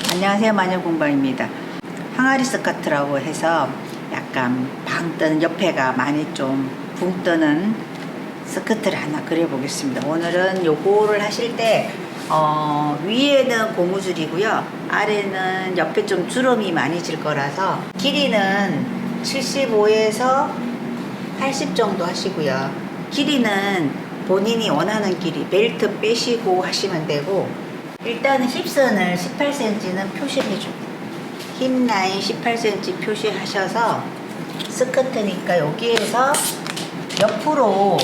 안녕하세요, 마녀공방입니다. 항아리 스커트라고 해서 약간 방 뜨는 옆에가 많이 좀 붕 뜨는 스커트를 하나 그려보겠습니다. 오늘은 요거를 하실 때 위에는 고무줄이고요, 아래는 옆에 좀 주름이 많이 질 거라서 길이는 75에서 80 정도 하시고요. 길이는 본인이 원하는 길이 벨트 빼시고 하시면 되고, 일단은 힙선을 18cm는 표시해 줍니다. 힙 라인 18cm 표시하셔서 스커트니까 여기에서 옆으로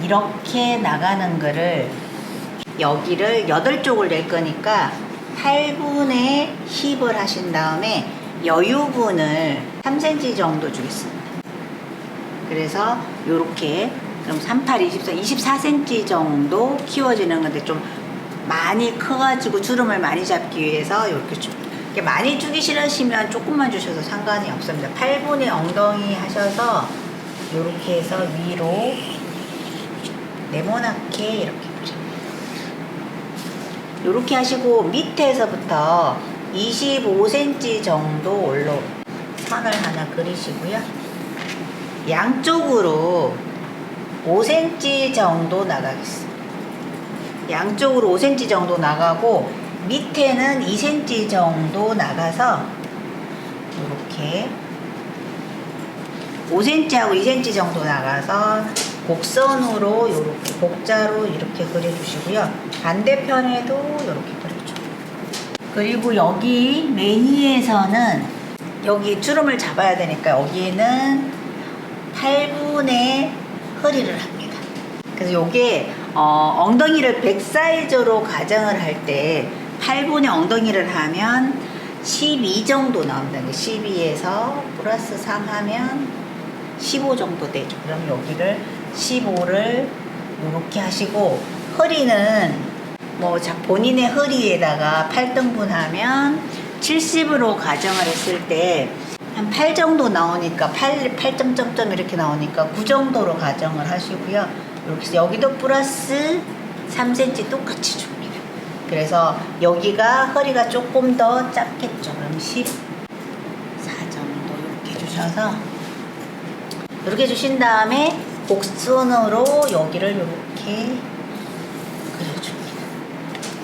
이렇게 나가는 거를, 여기를 8쪽을 낼 거니까 8분의 힙을 하신 다음에 여유분을 3cm 정도 주겠습니다. 그래서 요렇게, 그럼 38, 24cm 정도 키워지는 건데, 좀 많이 커가지고 주름을 많이 잡기 위해서 이렇게 줍니다. 많이 주기 싫으시면 조금만 주셔도 상관이 없습니다. 8분의 엉덩이 하셔서 이렇게 해서 위로 네모나게 이렇게 그립니다. 이렇게 하시고 밑에서부터 25cm 정도 올라 선을 하나 그리시고요. 양쪽으로 5cm 정도 나가겠습니다. 양쪽으로 5cm 정도 나가고 밑에는 2cm 정도 나가서 이렇게 5cm하고 2cm 정도 나가서 곡선으로 이렇게 곡자로 이렇게 그려주시고요. 반대편에도 이렇게 그려줘요. 그리고 여기 매니에서는 여기 주름을 잡아야 되니까 여기에는 8분의 허리를 합니다. 그래서 요게 엉덩이를 백 사이즈로 가정을 할 때 8분의 엉덩이를 하면 12 정도 나옵니다. 12에서 플러스 3 하면 15 정도 되죠. 그럼 여기를 15를 이렇게 하시고, 허리는 뭐 본인의 허리에다가 8등분 하면 70으로 가정을 했을 때 한 8 정도 나오니까 8점점점 이렇게 나오니까 9 정도로 가정을 하시고요. 이렇게 해서 여기도 플러스 3cm 똑같이 줍니다. 그래서 여기가 허리가 조금 더 짧겠죠. 그럼 14 정도 이렇게 해주셔서, 이렇게 해주신 다음에 곡선으로 여기를 이렇게 그려줍니다.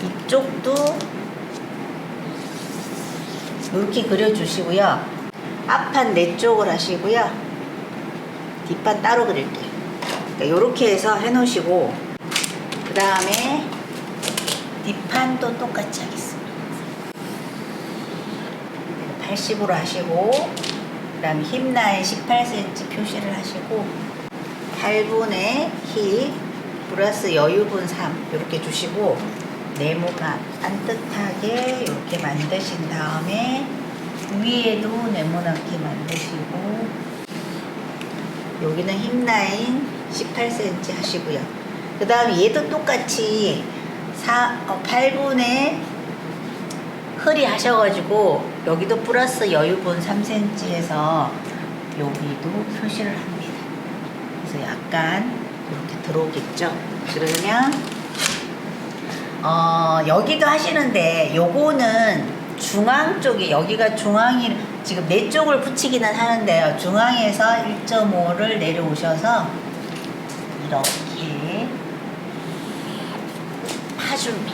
이쪽도 이렇게 그려주시고요. 앞판 4쪽을 하시고요. 뒷판 따로 그릴게요. 이렇게 해서 해놓으시고, 그 다음에 뒷판도 똑같이 하겠습니다. 80으로 하시고, 그 다음에 힙 라인 18cm 표시를 하시고, 8분의 힙 플러스 여유분 3 이렇게 주시고, 네모가 반듯하게 이렇게 만드신 다음에 위에도 네모나게 만드시고, 여기는 힙 라인 18cm 하시고요. 그 다음에 얘도 똑같이 8분의 허리 하셔가지고 여기도 플러스 여유분 3cm 해서 여기도 표시를 합니다. 그래서 약간 이렇게 들어오겠죠. 그러면 여기도 하시는데, 요거는 중앙 쪽에, 여기가 중앙이 지금 4쪽을 붙이기는 하는데요, 중앙에서 1.5를 내려오셔서 이렇게 파줍니다.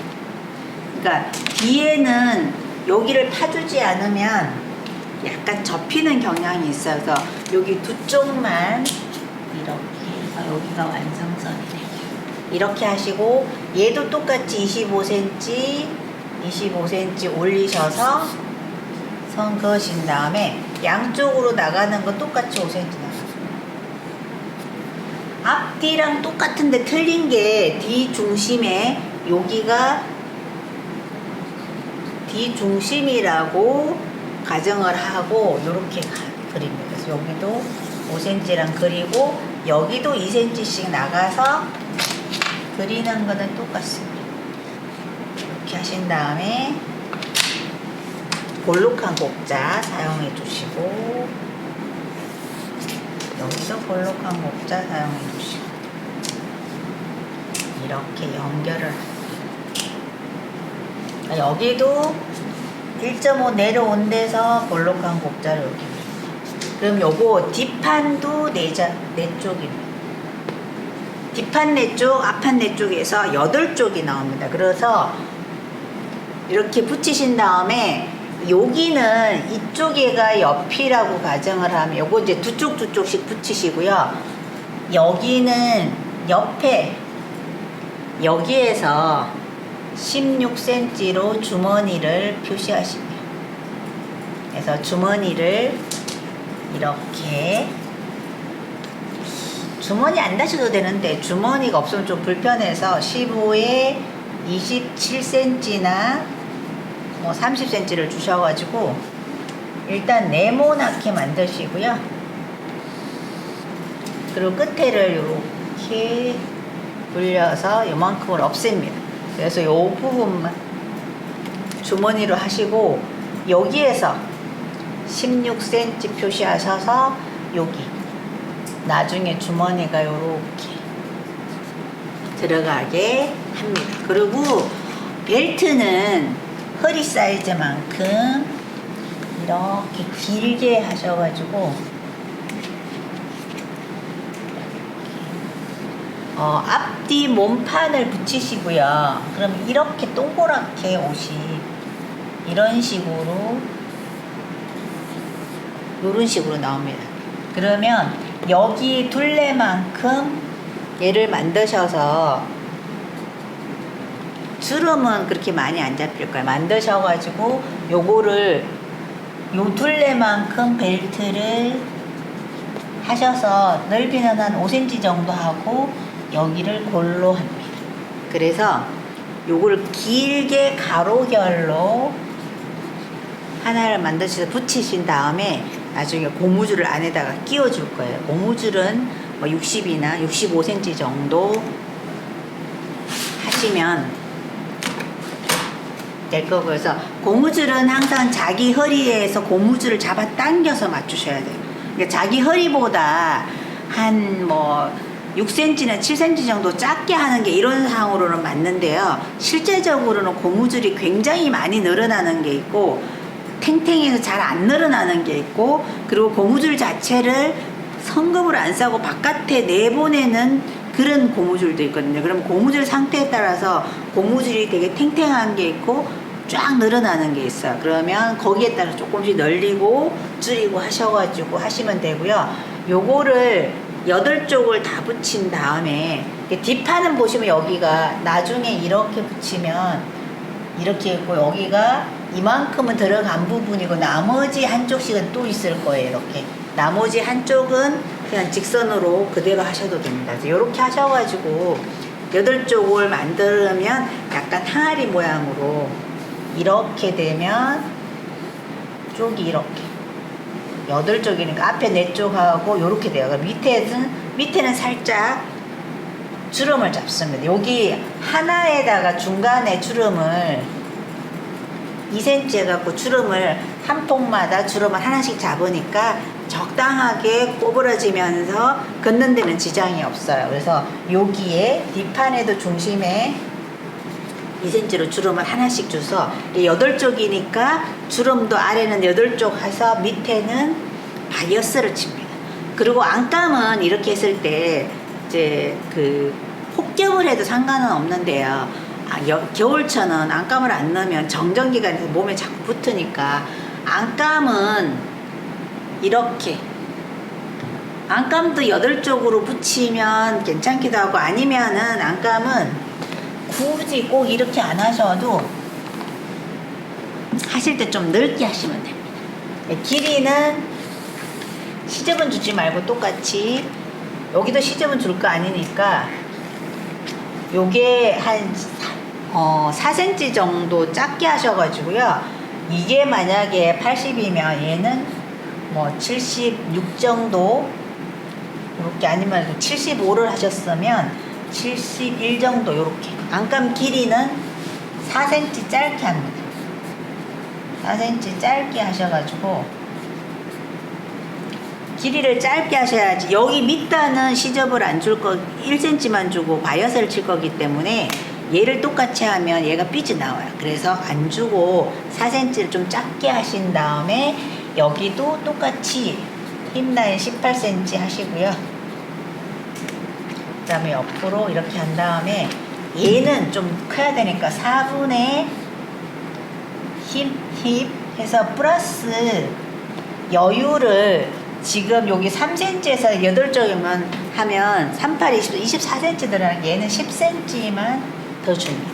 그러니까 뒤에는 여기를 파주지 않으면 약간 접히는 경향이 있어서 여기 두 쪽만 이렇게 해서 여기가 완성선이 돼요. 이렇게 하시고, 얘도 똑같이 25cm 올리셔서 선 그으신 다음에 양쪽으로 나가는 거 똑같이 5cm 나가요. 앞뒤랑 똑같은데 틀린 게 뒤 중심에, 여기가 뒤 중심이라고 가정을 하고 이렇게 그립니다. 그래서 여기도 5cm랑 그리고 여기도 2cm씩 나가서 그리는 거는 똑같습니다. 이렇게 하신 다음에 볼록한 곡자 사용해 주시고, 여기도 볼록한 곡자 사용해 주시고, 이렇게 연결을 합니다. 여기도 1.5 내려온 데서 볼록한 곡자를 여기. 그럼 요거 뒷판도 네 쪽입니다. 뒷판 4쪽, 앞판 4쪽에서 8쪽이 나옵니다. 그래서 이렇게 붙이신 다음에 여기는 이쪽에가 옆이라고 가정을 하면 요거 이제 두 쪽씩 붙이시고요. 여기는 옆에 여기에서 16cm로 주머니를 표시하시면 그래서 주머니를 이렇게 주머니 안 다셔도 되는데 주머니가 없으면 좀 불편해서 15에 27cm나 뭐 30cm를 주셔가지고 일단 네모나게 만드시고요. 그리고 끝에를 이렇게 돌려서 요만큼을 없앱니다. 그래서 요 부분만 주머니로 하시고 여기에서 16cm 표시하셔서 여기 나중에 주머니가 요렇게 들어가게 합니다. 그리고 벨트는 허리 사이즈만큼 이렇게 길게 하셔가지고 앞뒤 몸판을 붙이시고요. 그럼 이렇게 동그랗게 옷이 이런 식으로 나옵니다. 그러면 여기 둘레만큼 얘를 만드셔서 주름은 그렇게 많이 안 잡힐 거예요. 만드셔가지고 요거를 요 둘레만큼 벨트를 하셔서 넓이는 한 5cm 정도 하고 여기를 골로 합니다. 그래서 요거를 길게 가로결로 하나를 만드셔서 붙이신 다음에 나중에 고무줄을 안에다가 끼워줄 거예요. 고무줄은 뭐 60이나 65cm 정도 하시면 될 거고, 그래서 고무줄은 항상 자기 허리에서 고무줄을 잡아 당겨서 맞추셔야 돼요. 그러니까 자기 허리보다 한 뭐 6cm나 7cm 정도 작게 하는 게 이론상으로는 맞는데요. 실제적으로는 고무줄이 굉장히 많이 늘어나는 게 있고 탱탱해서 잘 안 늘어나는 게 있고, 그리고 고무줄 자체를 성금을 안 싸고 바깥에 내보내는 그런 고무줄도 있거든요. 그럼 고무줄 상태에 따라서 고무줄이 되게 탱탱한 게 있고 쫙 늘어나는 게 있어요. 그러면 거기에 따라 조금씩 늘리고 줄이고 하셔가지고 하시면 되고요. 요거를 8쪽을 다 붙인 다음에 뒷판은 보시면 여기가 나중에 이렇게 붙이면 이렇게 있고 여기가 이만큼은 들어간 부분이고 나머지 한쪽씩은 또 있을 거예요. 이렇게 나머지 한쪽은 그냥 직선으로 그대로 하셔도 됩니다. 이렇게 하셔가지고 8쪽을 만들면 약간 항아리 모양으로 이렇게 되면 쪽이 이렇게 8쪽이니까 앞에 4쪽하고 이렇게 돼요. 밑에는 살짝 주름을 잡습니다. 여기 하나에다가 중간에 주름을 2cm 해갖고 주름을 한 폭마다 주름을 하나씩 잡으니까 적당하게 꼬부러지면서 긋는 데는 지장이 없어요. 그래서 여기에 뒷판에도 중심에 2cm로 주름을 하나씩 줘서 8쪽이니까 주름도 아래는 8쪽 해서 밑에는 바이어스를 칩니다. 그리고 안감은 이렇게 했을 때 이제 그 폭격을 해도 상관은 없는데요. 겨울철은 안감을 안 넣으면 정전기관에서 몸에 자꾸 붙으니까 안감은 이렇게 안감도 8쪽으로 붙이면 괜찮기도 하고, 아니면은 안감은 굳이 꼭 이렇게 안 하셔도 하실 때 좀 넓게 하시면 됩니다. 길이는 시접은 주지 말고 똑같이 여기도 시접은 줄 거 아니니까 요게 한 4cm 정도 작게 하셔가지고요. 이게 만약에 80이면 얘는 뭐 76 정도 이렇게, 아니면 75를 하셨으면 71 정도 이렇게. 안감 길이는 4cm 짧게 합니다. 4cm 짧게 하셔가지고 길이를 짧게 하셔야지. 여기 밑단은 시접을 안 줄 거 1cm만 주고 바이어스를 칠 거기 때문에 얘를 똑같이 하면 얘가 삐져 나와요. 그래서 안 주고 4cm를 좀 작게 하신 다음에 여기도 똑같이 힙 라인 18cm 하시고요. 그 다음에 옆으로 이렇게 한 다음에 얘는 좀 커야 되니까 4분의 힙 해서 플러스 여유를 지금 여기 3cm에서 8쪽이면 하면 38, 24cm 들어가는 얘는 10cm만 더 줍니다.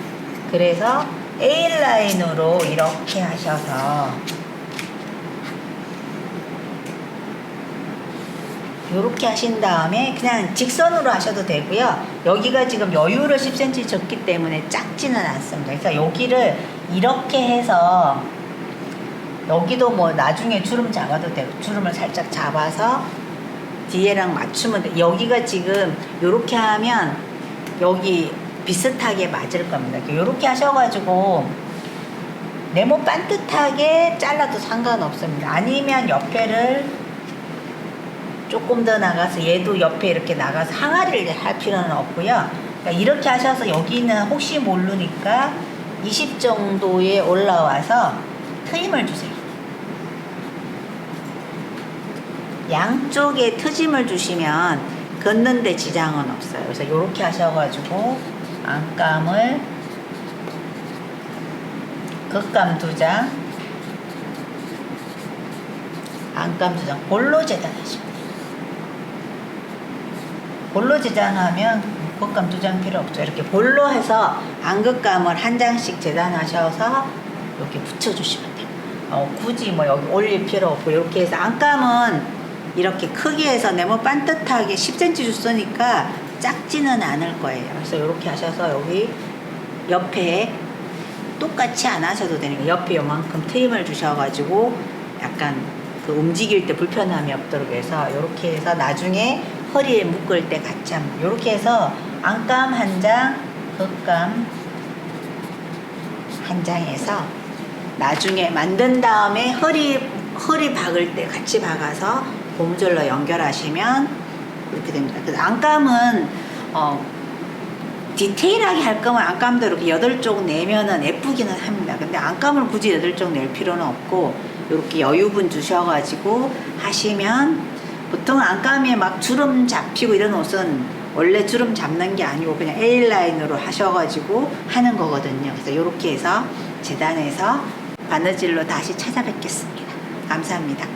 그래서 A라인으로 이렇게 하셔서 이렇게 하신 다음에 그냥 직선으로 하셔도 되고요. 여기가 지금 여유를 10cm 줬기 때문에 작지는 않습니다. 그래서 여기를 이렇게 해서 여기도 뭐 나중에 주름 잡아도 되고 주름을 살짝 잡아서 뒤에랑 맞추면 돼. 여기가 지금 이렇게 하면 여기 비슷하게 맞을 겁니다. 이렇게 하셔가지고 네모 반듯하게 잘라도 상관없습니다. 아니면 옆에를 조금 더 나가서 얘도 옆에 이렇게 나가서 항아리를 할 필요는 없고요. 그러니까 이렇게 하셔서 여기는 혹시 모르니까 20 정도에 올라와서 트임을 주세요. 양쪽에 트짐을 주시면 걷는데 지장은 없어요. 그래서 이렇게 하셔가지고 안감을 겉감 2장, 안감 2장 볼로 재단하시면 돼요. 볼로 재단하면 겉감 2장 필요 없죠. 이렇게 볼로 해서 안겉감을 1장씩 재단하셔서 이렇게 붙여주시면 돼요. 굳이 뭐 여기 올릴 필요 없고 이렇게 해서 안감은 이렇게 크게 해서 네모 반듯하게 10cm 줬으니까 작지는 않을 거예요. 그래서 이렇게 하셔서 여기 옆에 똑같이 안 하셔도 되니까 옆에 요만큼 트임을 주셔가지고 약간 그 움직일 때 불편함이 없도록 해서 이렇게 해서 나중에 허리에 묶을 때 같이 한번 이렇게 해서 안감 1장, 겉감 1장에서 나중에 만든 다음에 허리 박을 때 같이 박아서 고무줄로 연결하시면 이렇게 됩니다. 그래서 안감은 디테일하게 할 거면 안감도 이렇게 8쪽 내면은 예쁘기는 합니다. 근데 안감을 굳이 8쪽 낼 필요는 없고 이렇게 여유분 주셔가지고 하시면 보통 안감에 막 주름 잡히고 이런 옷은 원래 주름 잡는 게 아니고 그냥 A라인으로 하셔가지고 하는 거거든요. 그래서 이렇게 해서 재단해서 바느질로 다시 찾아뵙겠습니다. 감사합니다.